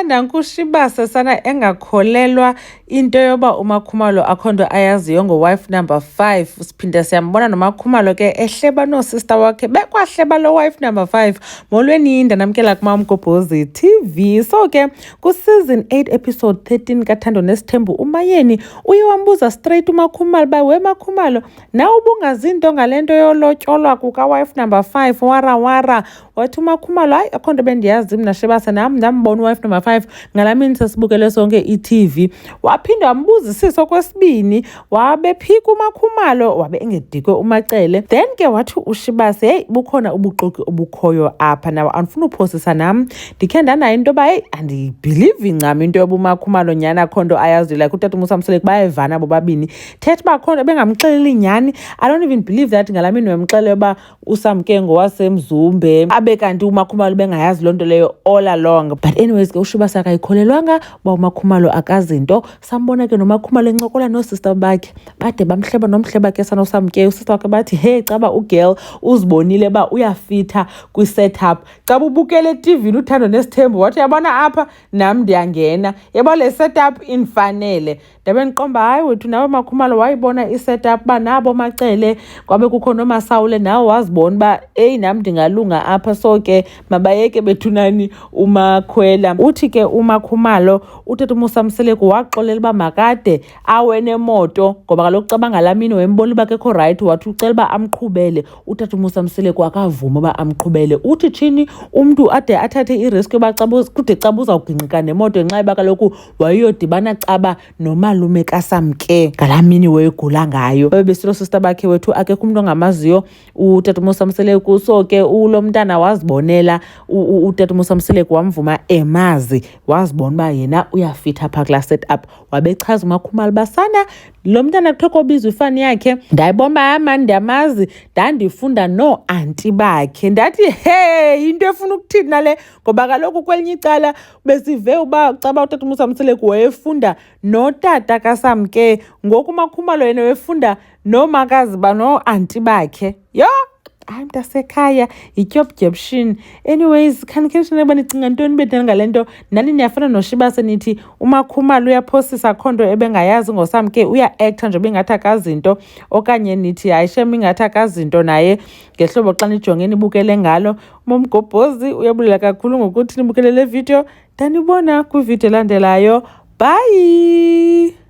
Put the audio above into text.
nanku uShibasa sana engakholelwa into yoba uMakhumalo akho nto ayaziyo ngo-wife number 5. Siphinda siyambona noMakhumalo ke ehleba no-sister wakhe bekwahleba lo wife number 5. Molweni yinda namkela kuMamgobhozi TV. So ke ku-season 8 episode 13 kaThando Nesithembu uMayeni uye wambuza straight uMakhumalo uba we Makhumalo nawe ubungazinto ngale nto yolotyolwa kuka-wife number 5 wara wathi uMakhumalo hayi akho nto bendiyazi mna Shibasa nam ndambona uwife number 5 ngala mini sasibukele sonke i-TV. Waphinda wambuzisisa okwesibini wabephika uMakhumalo wabe engedikwe uMacele. Then ke wathi uShibasa hey bukhona ubuxoki obukhoyo apha nawe andifuna uphosisa nam ndikhe ndanayo into yoba hey andiyibhilivi ncam into yoba uMakhumalo nyhani akho nto ayaziyo like utata uMsamseleki bayayivana bobabini thetha uba akho nto bengamxeleli nyhani. I don't even believe that ngala mini wemxele yoba uSamke ngowaseMzumbe abe kanti uMakhumalo bengayazi loo nto leyo all along. But anyways ke uShibasa akayikholelwanga uba uMakhumalo akazinto. Sambona ke noMakhumalo encokola noosister bakhe bade bamhleba nomhleba ke sanoSamke. Usister wakhe bathi hey caba ugirl uzibonile uba uyafitha kwi-setup. Caba ubukele eTV uThando Nesithembu wathi yabona apha nam ndiyangena yabo le setup infanele. Ndabe ndiqomba hayi wethu nawe Makhumalo wayibona i-setup uba nabo Macele kwabe kukho noMasawule nawe wazibona uba eyi nam ndingalunga apha. So ke mabayeke bethunani uMakhwela. Uthi ke uMakhumalo utata uMsamseleki waxolela uba makade awe nemoto ngoba kaloku caba ngala mini wembona uba kekho right wathi ucela uba amqhubele. Utata uMsamseleki wakavuma uba amqhubele. Uthi tshini umntu ade athathe irisk yoba kude caba uzawugingqika nemoto ngenxa yoba kaloku wayeyodibana caba nomalume kaSamke ngala mini wayegula ngayo. Babesilo sister bakhe wethu akekho umntu ongamaziyo utata uMsamseleki. So ke ulo mntana wazibonela utata uMsamseleki wamvuma emazi wazibona uba yena uyafitha phaa kulaa setup. Wabechaza uMakhumalo basana lo mntana kuthiwa kobizwa ifani yakhe ndayibona uba yamani ndiyamazi ndandifunda no-anti bakhe. Ndathi hey into efuna ukuthini nale ngoba kaloku kwelinye icala besive uba caba utata uMsamseleki wayefunda notata kaSamke ngoku uMakhumalo yena wefunda nomakazi no-anti bakhe. Yho hayi mntasekhaya yityobdyebshini. Anyways khanikhenishane uba nicinga ntoni bedana ngale nto. Nani niyafana noShibasa nithi uMakhumalo uyaphosisa akho nto ebengayazi ngoSamke uya-acta nje bengathi akazinto okanye nithi hayi shem ingathi akazinto naye ngehlobo xa nijonge nibukele ngalo. Mamgobhozi uyabulela kakhulu ngokuthi nibukele le video. Ndanibona kwividiyo elandelayo. Bye.